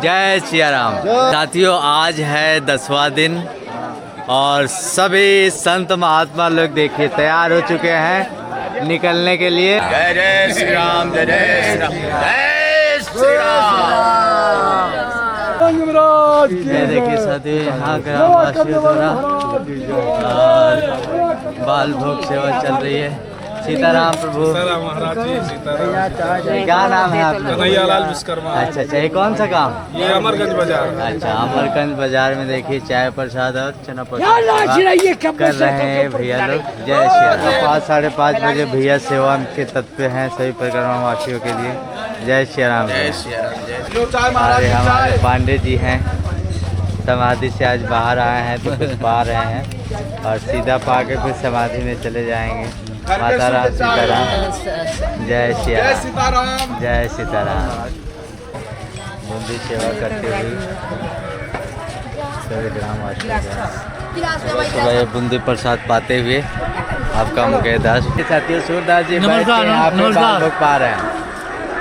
जय सिया राम। साथियों, आज है 10वां दिन और सभी संत महात्मा लोग देखिए तैयार हो चुके हैं निकलने के लिए। जय जय श्री राम, जय जय श्री राम, जय श्री राम। ये देखिए साथियों, यहाँ ग्रामवासियों द्वारा बाल भोग सेवा चल रही है। सीताराम प्रभु। सीताराम महाराज जी, सीताराम। क्या नाम है आपका? कन्हैयालाल विश्वकर्मा। अच्छा, ये कौन सा काम? ये अमरगंज बाजार। अच्छा, अमरगंज बाजार में देखिए चाय प्रसाद और चना प्रसाद कर रहे हैं भैया लोग। जय श्री राम। 5-5:30 बजे भैया सेवा के तत्व हैं सभी परिक्रमा वासियों के लिए। जय श्री राम। जय श्री राम। अरे हमारे पांडे जी हैं, समाधि से आज बाहर आए हैं तो कुछ पा रहे हैं और सीधा पा के फिर समाधि में चले जाएंगे। माता राम, सीताराम। जय श्री राम, जय सीताराम। बूंदी सेवा करते हुए सभी ग्रामवासी बूंदी प्रसाद पाते हुए आपका मुकेश दास। साथियों, सूरदास जी बैठ के यहाँ पे बाल भोग पा रहे हैं।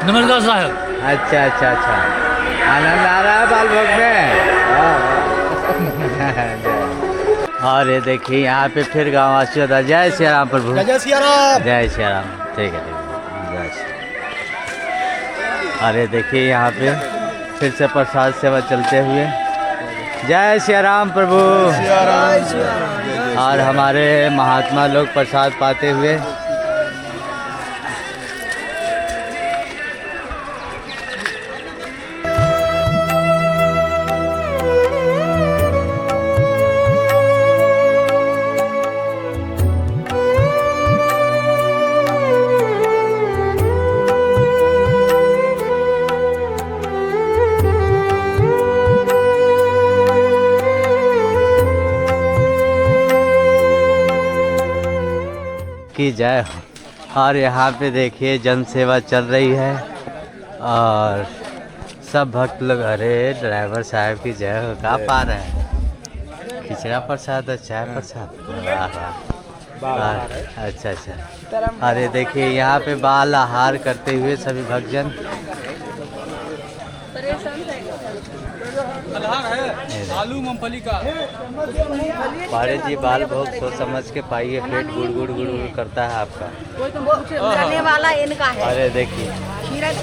नमस्कार साहब। अच्छा, आनंद आ रहा है बाल भोग में। और ये देखिए यहाँ पे फिर गाँववासी होता है। जय श्री राम प्रभु। जय श्री राम। जय श्री राम। ठीक है, जय श्री। अरे देखिए यहाँ पे फिर से प्रसाद सेवा चलते हुए। जय श्री राम प्रभु। और हमारे महात्मा लोग प्रसाद पाते हुए। की जय हो। और यहाँ पे देखिए जन सेवा चल रही है और सब भक्त लोग। अरे ड्राइवर साहब की जय हो। कहाँ पा रहे हैं? खिचड़ा प्रसाद और चाय प्रसाद। वाह। अच्छा। अरे देखिए यहाँ पे बाल आहार करते हुए सभी भक्तजन। आलू मूंगफली का। पारे जी, बाल भोग सोच समझ के पाइए, पेट गुड़ गुड़ करता है आपका। करने वाला इनका है। अरे देखिए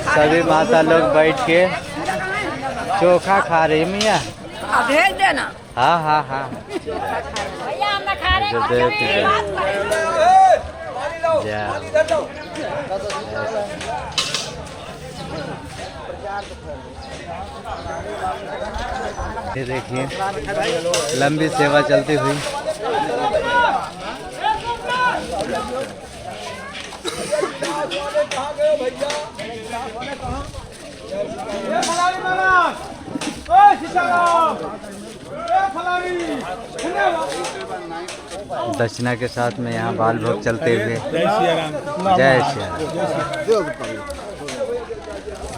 सभी माता लोग बैठ के चोखा खा रही मियाँ। भेज देना। हाँ। भैया हम खा रहे ये देखिए लंबी सेवा चलती हुई। दक्षिणा के साथ में यहाँ बाल भोग चलते हुए। जय श्री राम।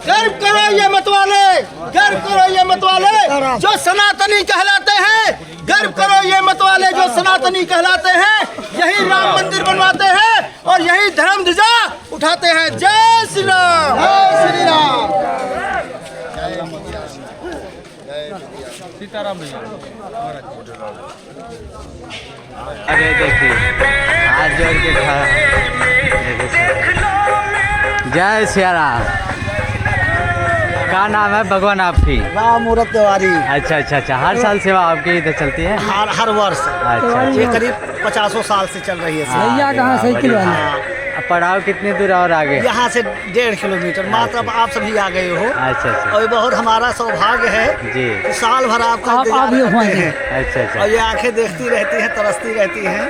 गर्व करो ये मतवाले, गर्व करो ये मतवाले जो सनातनी कहलाते हैं। गर्व करो ये मतवाले जो सनातनी कहलाते हैं। यही राम मंदिर बनवाते हैं और यही धर्म ध्वजा उठाते हैं। जय श्री राम, जय श्री राम। सीताराम भैया। अरे देखिए हाथ जोड़ के खड़ा। जय श्री राम। क्या नाम है भगवान आपकी? राम मूरत तिवारी। अच्छा। हर साल सेवा आपकी इधर चलती है? हर वर्ष। अच्छा। ये करीब 50 साल से चल रही है। भैया कहाँ साइकिल वाले? पढ़ाओ कितनी दूर और आगे? यहाँ से 1.5 किलोमीटर मात्र। अब आप सभी आ गए हो। अच्छा। और ये बहुत हमारा सौभाग्य है जी। साल भर आपका इंतजार करते हैं। अच्छा। और ये आंखें देखती रहती हैं, तरसती रहती हैं,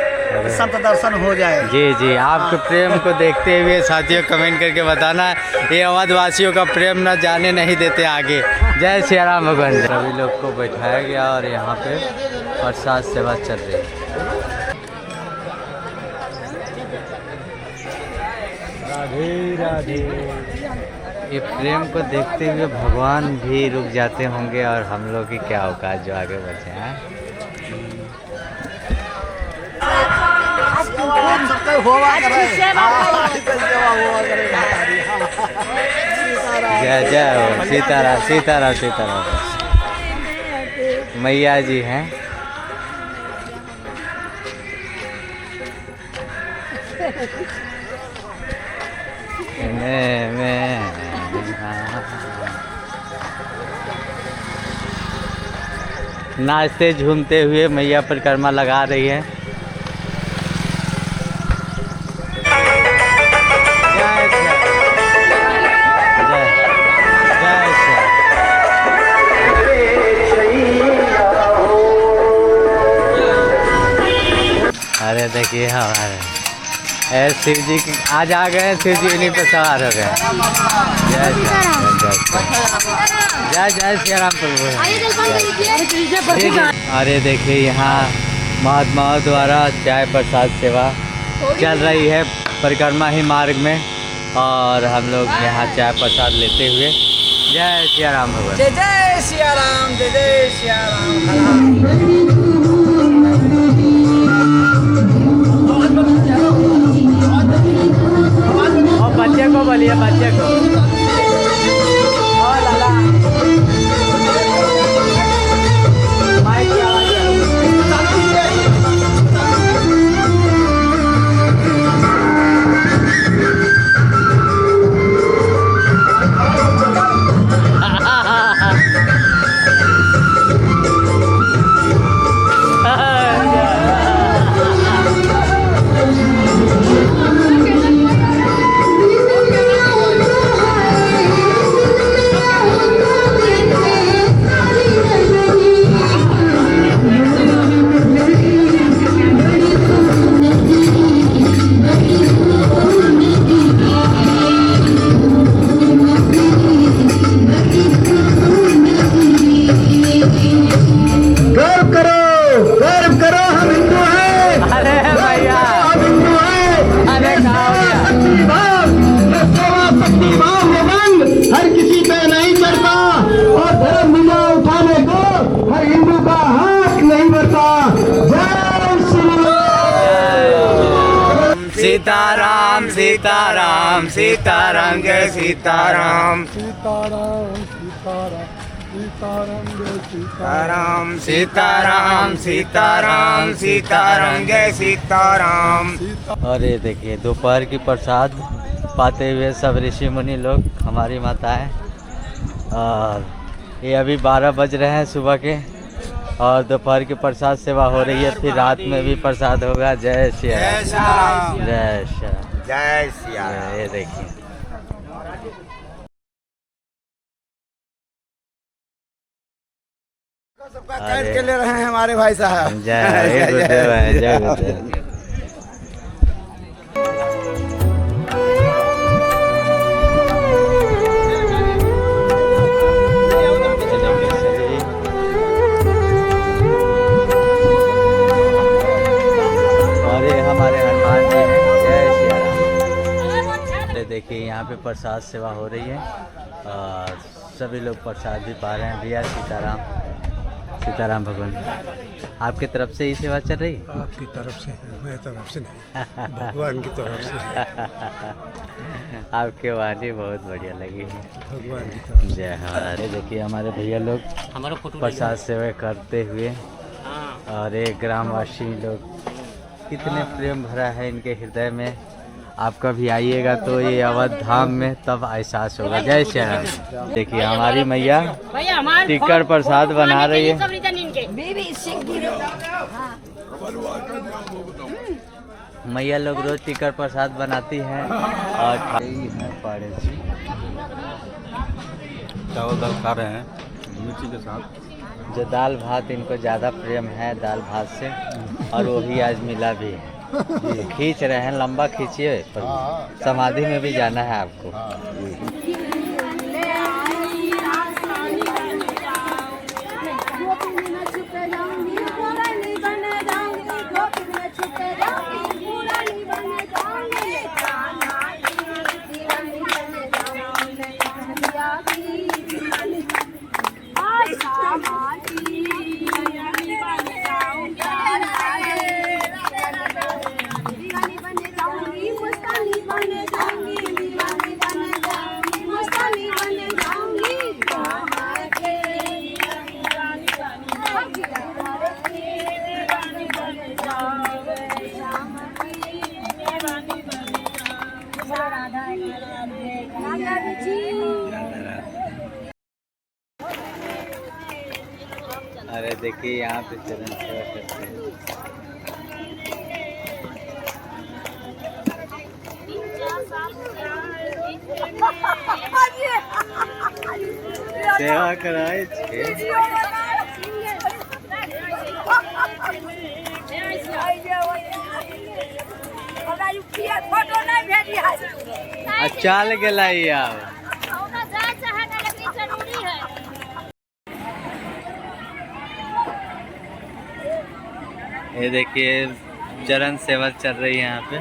संत दर्शन हो जाए। जी। आपके प्रेम को देखते हुए साथियों कमेंट करके बताना, ये अवधवासियों का प्रेम न जाने नहीं देते आगे। जय श्री राम भगवान। सभी लोग को बैठाया गया और यहाँ पे प्रसाद सेवा चल रही है। राधे। ये प्रेम को देखते हुए भगवान भी रुक जाते होंगे और हम लोग की क्या औकात जो आगे बढ़े हैं। सबका हुआ करे। जय जय हो सीताराम सीताराम सीताराम। मैया जी हैं। नाचते झूमते हुए मैया परिक्रमा लगा रही है। अरे देखिए हमारे शिव जी आज आ गए, शिव जी इन्हीं पर सवार हो गए। जय जय श्री राम प्रभु। अरे देखिए यहाँ महात्माओं द्वारा चाय प्रसाद सेवा चल रही है परिक्रमा ही मार्ग में, और हम लोग यहाँ चाय प्रसाद लेते हुए जय श्री राम भगवान। जय जय सिया राम, जय जय सिया राम। और बच्चे को बोलिए, बच्चे को सीताराम सीताराम सीताराम जय सीताराम सीताराम सीताराम सीताराम सीताराम जय सीताराम। और ये देखिए दोपहर की प्रसाद पाते हुए सब ऋषि मुनि लोग, हमारी माताएं, और ये अभी 12 बज रहे हैं सुबह के, और दोपहर की प्रसाद सेवा हो रही है, फिर रात में भी प्रसाद होगा। जय श्री राम, जय श्री राम, जय श्री राम। ये देखिए सबका कैद के ले रहे हैं हमारे भाई साहब। जय गुरुदेव है, जय गुरुदेव। देखिए यहाँ पे प्रसाद सेवा हो रही है और सभी लोग प्रसाद भी पा रहे हैं। भैया सीताराम सीताराम भगवान। आपकी तरफ से ही सेवा चल रही है? आपकी तरफ से, मेरी तरफ से नहीं, भगवान की तरफ से। आपके वाणी बहुत बढ़िया लगी है, भगवान की तरफ। जय हमारे। देखिए हमारे भैया लोग प्रसाद सेवा करते हुए, और एक ग्रामवासी लोग, कितने प्रेम भरा है इनके हृदय में। आपका भी आइएगा तो ये अवध धाम में तब एहसास होगा। जय श्री राम। देखिए हमारी मैया टिक्कर प्रसाद बना रही है। मैया लोग रोज टिक्कर प्रसाद बनाती हैं और खाई है पाड़े से। चावल दाल खा रहे हैं मिर्ची के साथ। जो दाल भात इनको ज़्यादा प्रेम है दाल भात से, और वो भी आज मिला भी है। खींच रहे हैं, लंबा खींचिए, समाधि में भी जाना है आपको। अरे देखिए यहाँ पे चरण सेवा करते हैं। सेवा कराए फोटो नहीं भेजी चाल गेलाई आब ये देखिए चरण सेवा चल रही है यहाँ पे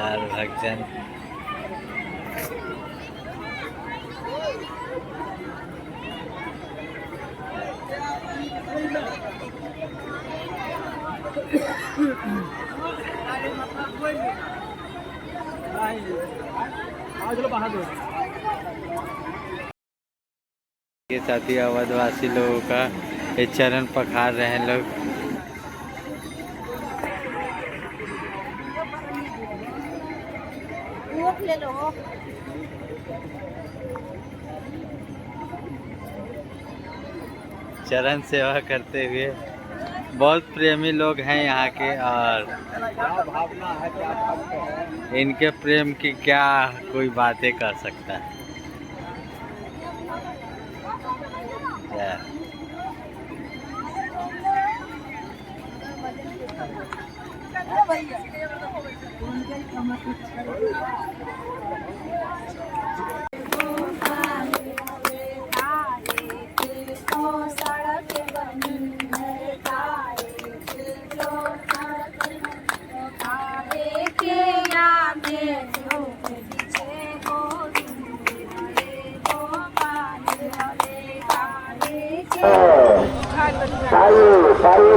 और भक्तजन के साथी अवधवासी लोगों का ये चरण पखार रहे हैं लोग। ले लो। चरण सेवा करते हुए बहुत प्रेमी लोग हैं यहाँ के और इनके प्रेम की क्या कोई बातें कर सकता है।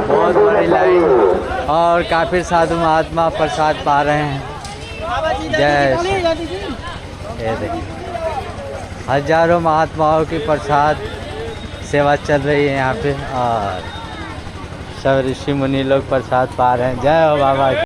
बहुत बड़ी लाइन और काफी साधु महात्मा प्रसाद पा रहे हैं। जय ये देखिए हजारों महात्माओं की प्रसाद सेवा चल रही है यहाँ पे और सब ऋषि मुनि लोग प्रसाद पा रहे हैं। जय हो बाबा।